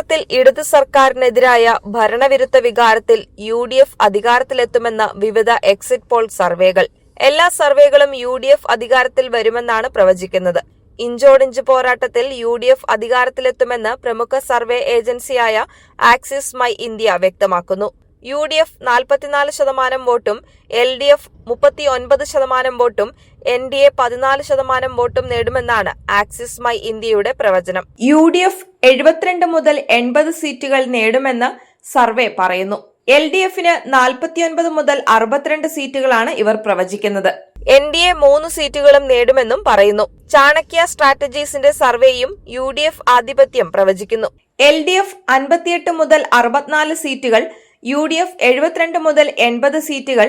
കേരളത്തിൽ ഇടതു സർക്കാരിനെതിരായ ഭരണവിരുദ്ധ വികാരത്തിൽ UDF അധികാരത്തിലെത്തുമെന്ന് വിവിധ എക്സിറ്റ് പോൾ സർവേകൾ. എല്ലാ സർവേകളും UDF അധികാരത്തിൽ വരുമെന്നാണ് പ്രവചിക്കുന്നത്. ഇഞ്ചോടിഞ്ച് പോരാട്ടത്തിൽ UDF അധികാരത്തിലെത്തുമെന്ന് പ്രമുഖ സർവേ ഏജൻസിയായ ആക്സിസ് മൈ ഇന്ത്യ വ്യക്തമാക്കുന്നു. UDF 44% വോട്ടും LDF 39% വോട്ടും NDA 14% വോട്ടും നേടുമെന്നാണ് ആക്സിസ് മൈ ഇന്ത്യയുടെ പ്രവചനം. UDF 72 മുതൽ 80 സീറ്റുകൾ നേടുമെന്ന് സർവേ പറയുന്നു. LDFന് 49 മുതൽ 62 സീറ്റുകളാണ് ഇവർ പ്രവചിക്കുന്നത്. NDA 3 സീറ്റുകളും നേടുമെന്നും പറയുന്നു. ചാണക്യ സ്ട്രാറ്റജീസിന്റെ സർവേയും UDF ആധിപത്യം പ്രവചിക്കുന്നു. LDF 58 മുതൽ 64 സീറ്റുകൾ, UDF 72 മുതൽ 80 സീറ്റുകൾ,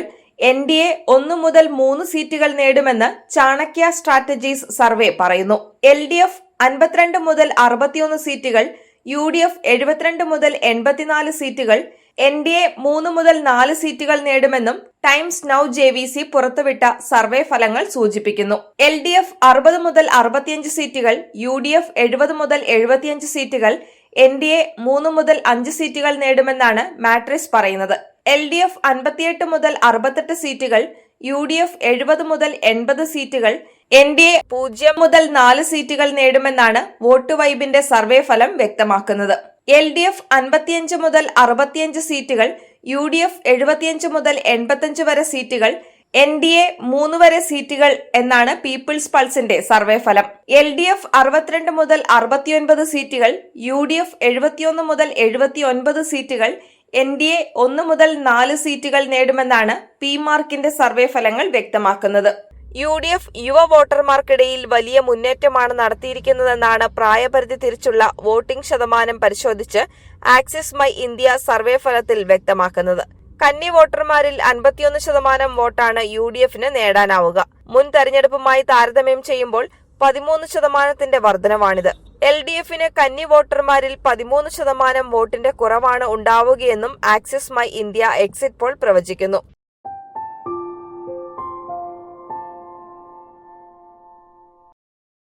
NDA 1 മുതൽ 3 സീറ്റുകൾ നേടുമെന്ന് ചാണക്യ സ്ട്രാറ്റജീസ് സർവേ പറയുന്നു. LDF 52 മുതൽ 61 സീറ്റുകൾ, UDF 72 മുതൽ 84 സീറ്റുകൾ, NDA 3 മുതൽ 4 സീറ്റുകൾ നേടുമെന്നും ടൈംസ് നൗ JVC പുറത്തുവിട്ട സർവേ ഫലങ്ങൾ സൂചിപ്പിക്കുന്നു. LDF 60 മുതൽ 65 സീറ്റുകൾ, UDF 70 മുതൽ 75 സീറ്റുകൾ, NDA 3 മുതൽ 5 സീറ്റുകൾ നേടുമെന്നാണ് മാട്രിക്സ് പറയുന്നത്. LDF 58 മുതൽ 68 സീറ്റുകൾ, UDF 70 മുതൽ 80 സീറ്റുകൾ, NDA 0 മുതൽ 4 സീറ്റുകൾ നേടുമെന്നാണ് വോട്ട് വൈബിന്റെ സർവേ ഫലം വ്യക്തമാക്കുന്നത്. LDF 55 മുതൽ 65 സീറ്റുകൾ, UDF 75 മുതൽ 85 വരെ സീറ്റുകൾ, NDA 3 വരെ സീറ്റുകൾ എന്നാണ് പീപ്പിൾസ് പൾസിന്റെ സർവേ ഫലം. LDF 62 മുതൽ 69 സീറ്റുകൾ, UDF 71 മുതൽ 79 സീറ്റുകൾ, NDA 1 മുതൽ 4 സീറ്റുകൾ നേടുമെന്നാണ് PMarkന്റെ സർവേ ഫലങ്ങൾ വ്യക്തമാക്കുന്നത്. UDF യുവ വോട്ടർമാർക്കിടയിൽ വലിയ മുന്നേറ്റമാണ് നടത്തിയിരിക്കുന്നതെന്നാണ് പ്രായപരിധി തിരിച്ചുള്ള വോട്ടിംഗ് ശതമാനം പരിശോധിച്ച് ആക്സിസ് മൈ ഇന്ത്യ സർവേ ഫലത്തിൽ വ്യക്തമാക്കുന്നത്. കന്നി വോട്ടർമാരിൽ 51% വോട്ടാണ് UDFന് നേടാനാവുക. മുൻ തെരഞ്ഞെടുപ്പുമായി താരതമ്യം ചെയ്യുമ്പോൾ 13% വർധനവാണിത്. LDFന് കന്നി വോട്ടർമാരിൽ 13% വോട്ടിന്റെ കുറവാണ് ഉണ്ടാവുകയെന്നും axis my India exit poll പ്രവചിക്കുന്നു.